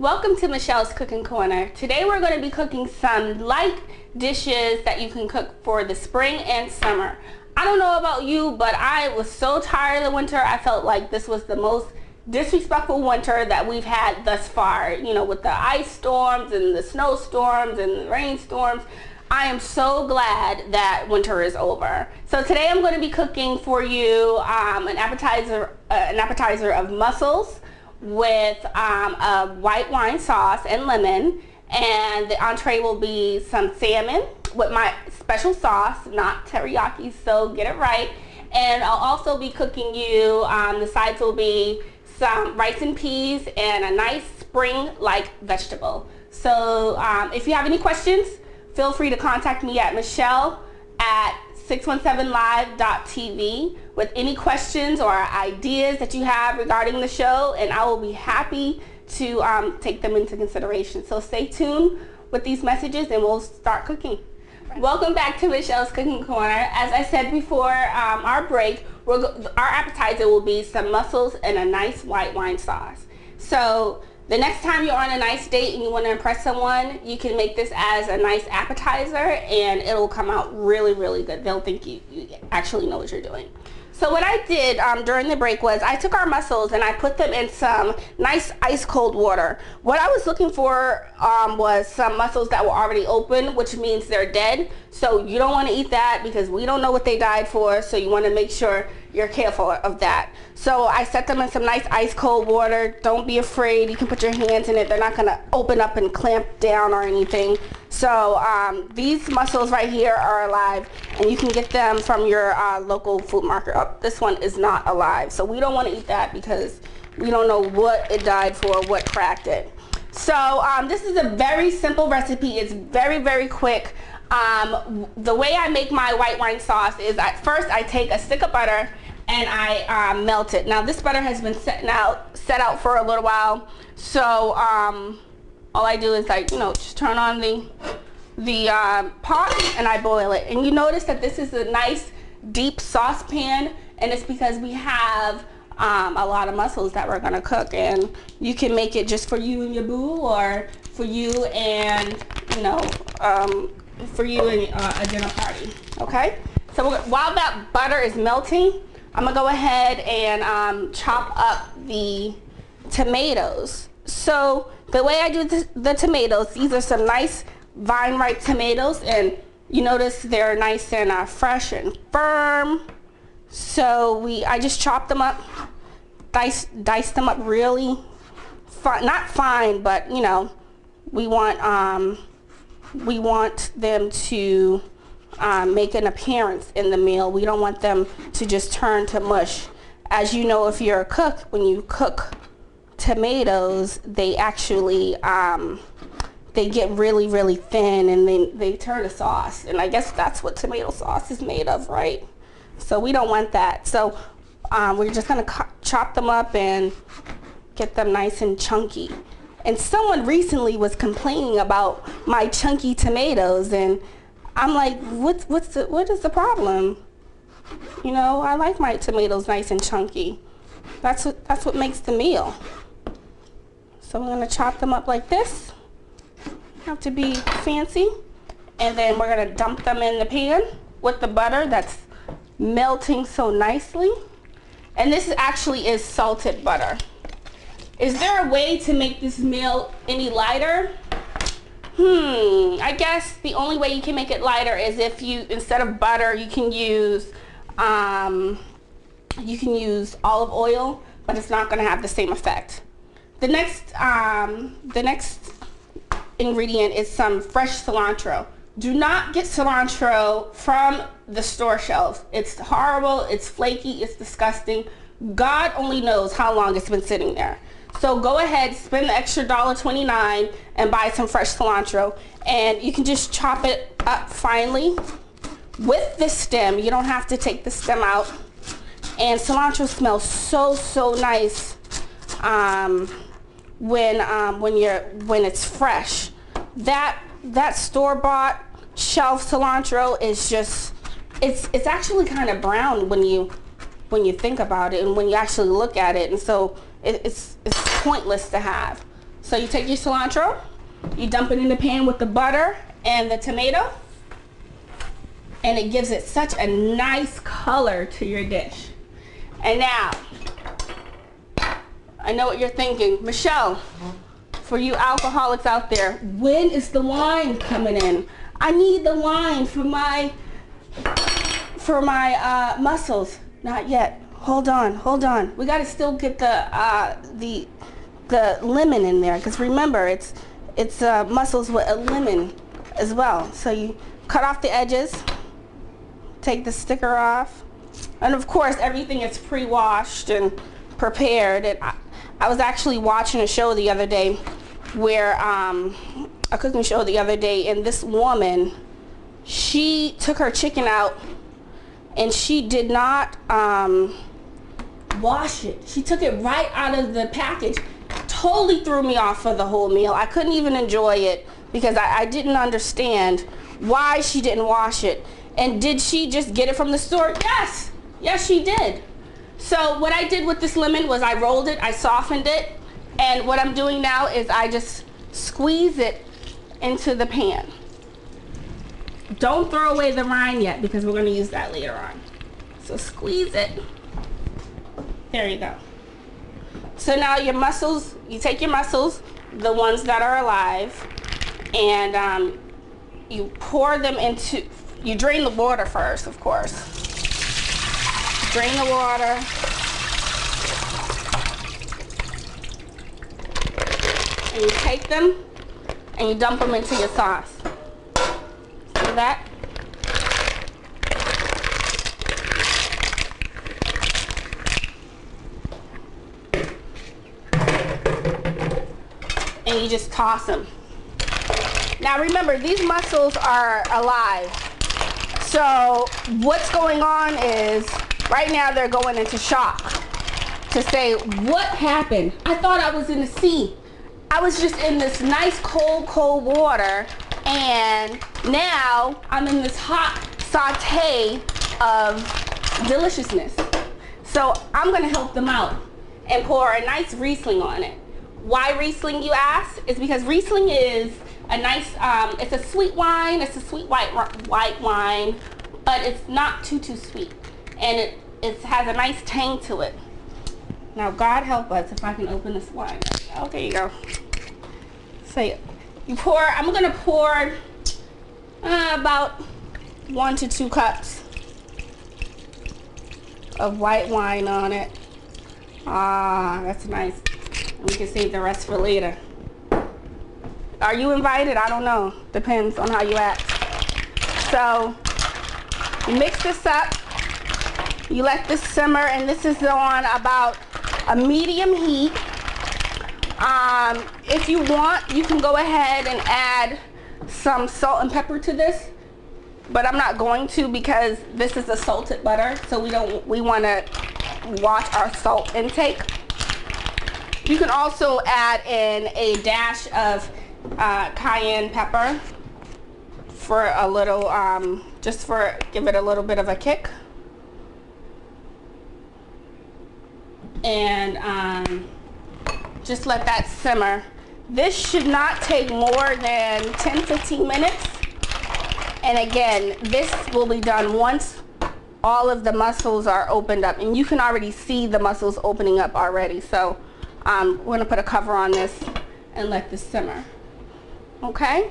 Welcome to Michelle's Cooking Corner. Today we're going to be cooking some light dishes that you can cook for the spring and summer. I don't know about you, but I was so tired of the winter. I felt like this was the most disrespectful winter that we've had thus far. You know, with the ice storms and the snowstorms and the rainstorms. I am so glad that winter is over. So today I'm going to be cooking for you an appetizer of mussels with a white wine sauce and lemon, and the entree will be some salmon with my special sauce, not teriyaki, so get it right. And I'll also be cooking you, the sides will be some rice and peas and a nice spring-like vegetable. So if you have any questions, feel free to contact me at Machelle at 617live.tv with any questions or ideas that you have regarding the show, and I will be happy to take them into consideration. So stay tuned with these messages and we'll start cooking. Welcome back to Michelle's Cooking Corner. As I said before our break, our appetizer will be some mussels and a nice white wine sauce. So the next time you're on a nice date and you want to impress someone, you can make this as a nice appetizer and it'll come out really, really good. They'll think you actually know what you're doing. So what I did during the break was I took our mussels and I put them in some nice ice cold water. What I was looking for was some mussels that were already open, which means they're dead. So you don't want to eat that because we don't know what they died for, so you want to make sure you're careful of that. So I set them in some nice ice cold water. Don't be afraid, you can put your hands in it. They're not going to open up and clamp down or anything. So these mussels right here are alive, and you can get them from your local food market. Oh, this one is not alive, so we don't want to eat that because we don't know what it died for, what cracked it. So this is a very simple recipe. It's very, very quick. The way I make my white wine sauce is first I take a stick of butter and I melt it. Now this butter has been set out for a little while, so all I do is just turn on the pot and I boil it. And you notice that this is a nice deep saucepan, and it's because we have a lot of mussels that we're gonna cook, and you can make it just for you and your boo, or for you and a dinner party. Okay, so while that butter is melting, I'm gonna go ahead and chop up the tomatoes. So the way I do the tomatoes, these are some nice vine ripe tomatoes, and you notice they're nice and fresh and firm. So I just chop them up, dice them up really fine, not fine, but we want them to make an appearance in the meal. We don't want them to just turn to mush. As you know, if you're a cook, when you cook tomatoes, they actually they get really, really thin, and they turn to sauce, and I guess that's what tomato sauce is made of, right? So we don't want that. So we're just gonna chop them up and get them nice and chunky. And someone recently was complaining about my chunky tomatoes, and I'm like, what is the problem? I like my tomatoes nice and chunky. That's what makes the meal. So we're gonna chop them up like this. Have to be fancy. And then we're gonna dump them in the pan with the butter that's melting so nicely. And this actually is salted butter. Is there a way to make this meal any lighter? I guess the only way you can make it lighter is if instead of butter, you can use olive oil, but it's not going to have the same effect. The next ingredient is some fresh cilantro. Do not get cilantro from the store shelf. It's horrible, it's flaky, it's disgusting. God only knows how long it's been sitting there. So go ahead, spend the extra $1.29 and buy some fresh cilantro, and you can just chop it up finely with the stem. You don't have to take the stem out. And cilantro smells so nice when it's fresh. That store-bought shelf cilantro is just it's actually kind of brown when you think about it and when you actually look at it, and so it's pointless to have. So So you take your cilantro, you dump it in the pan with the butter and the tomato, and it gives it such a nice color to your dish. And now, I know what you're thinking, Machelle, for you alcoholics out there, when is the wine coming in? I need the wine for my mussels. Not yet. Hold on. We gotta still get the lemon in there, because remember, it's mussels with a lemon as well. So you cut off the edges, take the sticker off, and of course everything is pre-washed and prepared. And I was actually watching a show the other day where a cooking show the other day, and this woman, she took her chicken out and she did not wash it. She took it right out of the package. Totally threw me off for the whole meal. I couldn't even enjoy it because I didn't understand why she didn't wash it. And did she just get it from the store? Yes, she did. So what I did with this lemon was I rolled it, I softened it, and what I'm doing now is I just squeeze it into the pan. Don't throw away the rind yet, because we're going to use that later on. So squeeze it. There you go. So now your mussels, you take your mussels, the ones that are alive, and you pour them into, you drain the water first, of course. Drain the water. And you take them and you dump them into your sauce. See that? And you just toss them. Now remember, these mussels are alive. So what's going on is, right now they're going into shock to say, what happened? I thought I was in the sea. I was just in this nice cold water, and now I'm in this hot saute of deliciousness. So I'm gonna help them out and pour a nice Riesling on it. Why Riesling, you ask? Is because Riesling is a nice, it's a sweet wine, it's a sweet white wine, but it's not too sweet. And it has a nice tang to it. Now God help us if I can open this wine. Okay, you go. So you pour, I'm gonna pour about 1 to 2 cups of white wine on it. Ah, that's nice. We can save the rest for later. Are you invited? I don't know. Depends on how you act. So you mix this up. You let this simmer, and this is on about a medium heat. If you want, you can go ahead and add some salt and pepper to this, but I'm not going to, because this is a salted butter, so we want to watch our salt intake. You can also add in a dash of cayenne pepper for a little, just for give it a little bit of a kick. And just let that simmer. This should not take more than 10-15 minutes. And again, this will be done once all of the mussels are opened up, and you can already see the mussels opening up already. So we're gonna put a cover on this and let this simmer. Okay?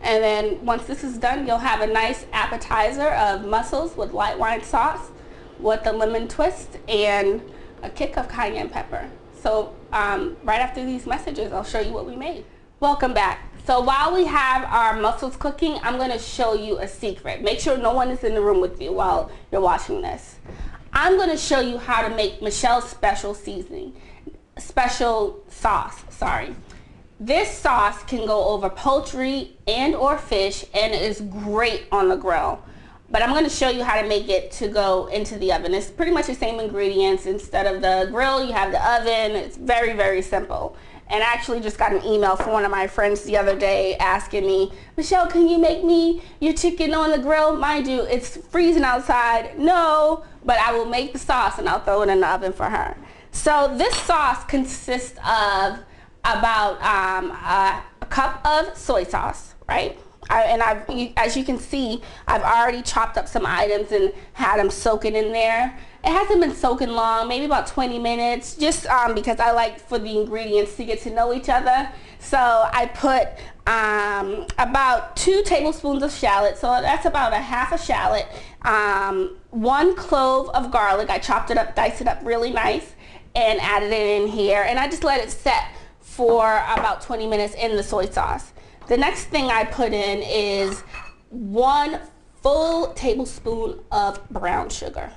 And then once this is done, you'll have a nice appetizer of mussels with white wine sauce with a lemon twist and a kick of cayenne pepper. So right after these messages, I'll show you what we made. Welcome back. So while we have our mussels cooking, I'm going to show you a secret. Make sure no one is in the room with you while you're watching this. I'm going to show you how to make Machelle's special sauce, sorry. This sauce can go over poultry and or fish, and it is great on the grill. But I'm going to show you how to make it to go into the oven. It's pretty much the same ingredients. Instead of the grill, you have the oven. It's very, very simple. And I actually just got an email from one of my friends the other day asking me, Machelle, can you make me your chicken on the grill? Mind you, it's freezing outside. No, but I will make the sauce and I'll throw it in the oven for her. So this sauce consists of about a cup of soy sauce, right? As you can see, I've already chopped up some items and had them soaking in there. It hasn't been soaking long, maybe about 20 minutes, just because I like for the ingredients to get to know each other. So I put about 2 tablespoons of shallot, so that's about a half a shallot, 1 clove of garlic. I chopped it up, diced it up really nice, and added it in here, and I just let it set for about 20 minutes in the soy sauce. The next thing I put in is 1 full tablespoon of brown sugar.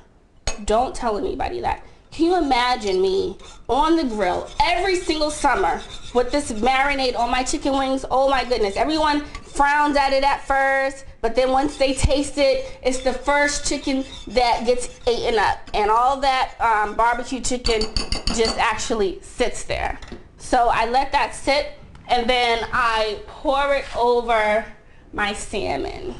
Don't tell anybody that. Can you imagine me on the grill every single summer with this marinade on my chicken wings? Oh my goodness. Everyone frowns at it at first, but then once they taste it, it's the first chicken that gets eaten up. And all that barbecue chicken just actually sits there. So I let that sit, and then I pour it over my salmon.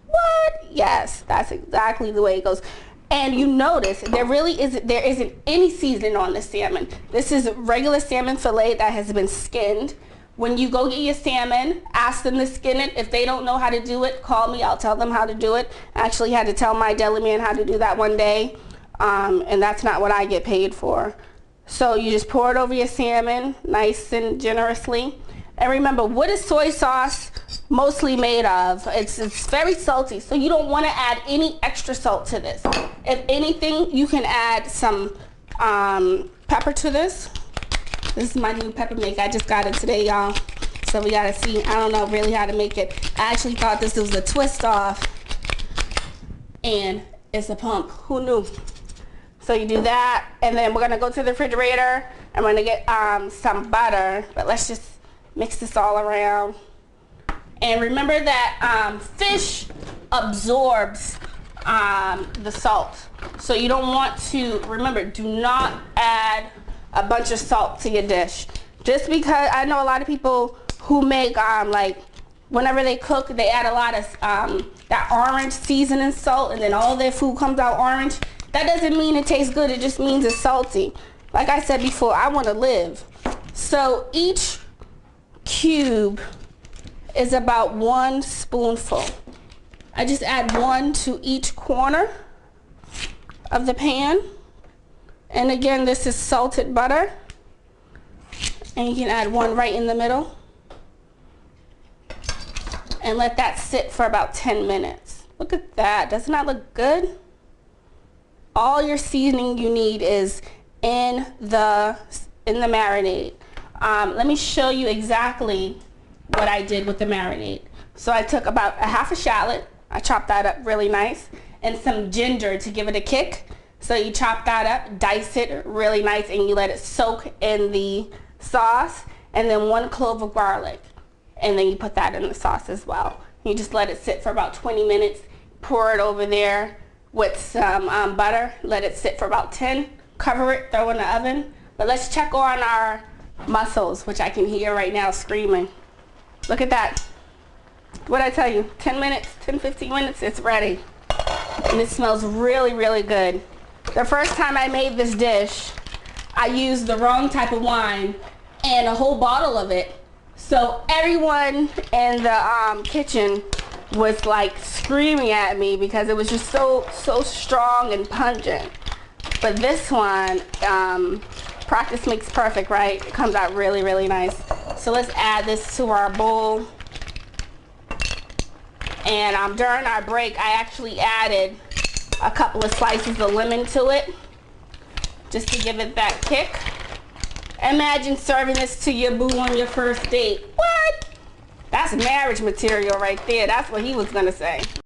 What? Yes, that's exactly the way it goes. And you notice there isn't any seasoning on the salmon. This is regular salmon fillet that has been skinned. When you go get your salmon, ask them to skin it. If they don't know how to do it, call me. I'll tell them how to do it. I actually had to tell my deli man how to do that one day, and that's not what I get paid for. So you just pour it over your salmon nice and generously. And remember, what is soy sauce mostly made of? It's very salty, so you don't want to add any extra salt to this. If anything, you can add some pepper to this. This is my new pepper maker. I just got it today, y'all. So we gotta see. I don't know really how to make it. I actually thought this was a twist off, and it's a pump. Who knew? So you do that, and then we're gonna go to the refrigerator. I'm gonna get some butter, but let's just mix this all around. And remember that fish absorbs the salt. So you don't want to, remember, do not add a bunch of salt to your dish. Just because I know a lot of people who make, like, whenever they cook, they add a lot of that orange seasoning salt, and then all their food comes out orange. That doesn't mean it tastes good, it just means it's salty. Like I said before, I want to live. So each cube is about 1 spoonful. I just add 1 to each corner of the pan. And again, this is salted butter. And you can add 1 right in the middle. And let that sit for about 10 minutes. Look at that. Doesn't that look good? All your seasoning you need is in the marinade. Let me show you exactly what I did with the marinade. So I took about a half a shallot, I chopped that up really nice, and some ginger to give it a kick. So you chop that up, dice it really nice, and you let it soak in the sauce, and then 1 clove of garlic, and then you put that in the sauce as well. You just let it sit for about 20 minutes, pour it over there with some butter, let it sit for about 10, cover it, throw in the oven. But let's check on our mussels, which I can hear right now screaming. Look at that. What'd I tell you? 10 minutes, 10, 15 minutes, it's ready. And it smells really, really good. The first time I made this dish, I used the wrong type of wine and a whole bottle of it. So everyone in the kitchen was like screaming at me because it was just so strong and pungent. But this one, practice makes perfect, right? It comes out really, really nice. So let's add this to our bowl. And during our break, I actually added a couple of slices of lemon to it, just to give it that kick. Imagine serving this to your boo on your first date. What? That's marriage material right there. That's what he was gonna say.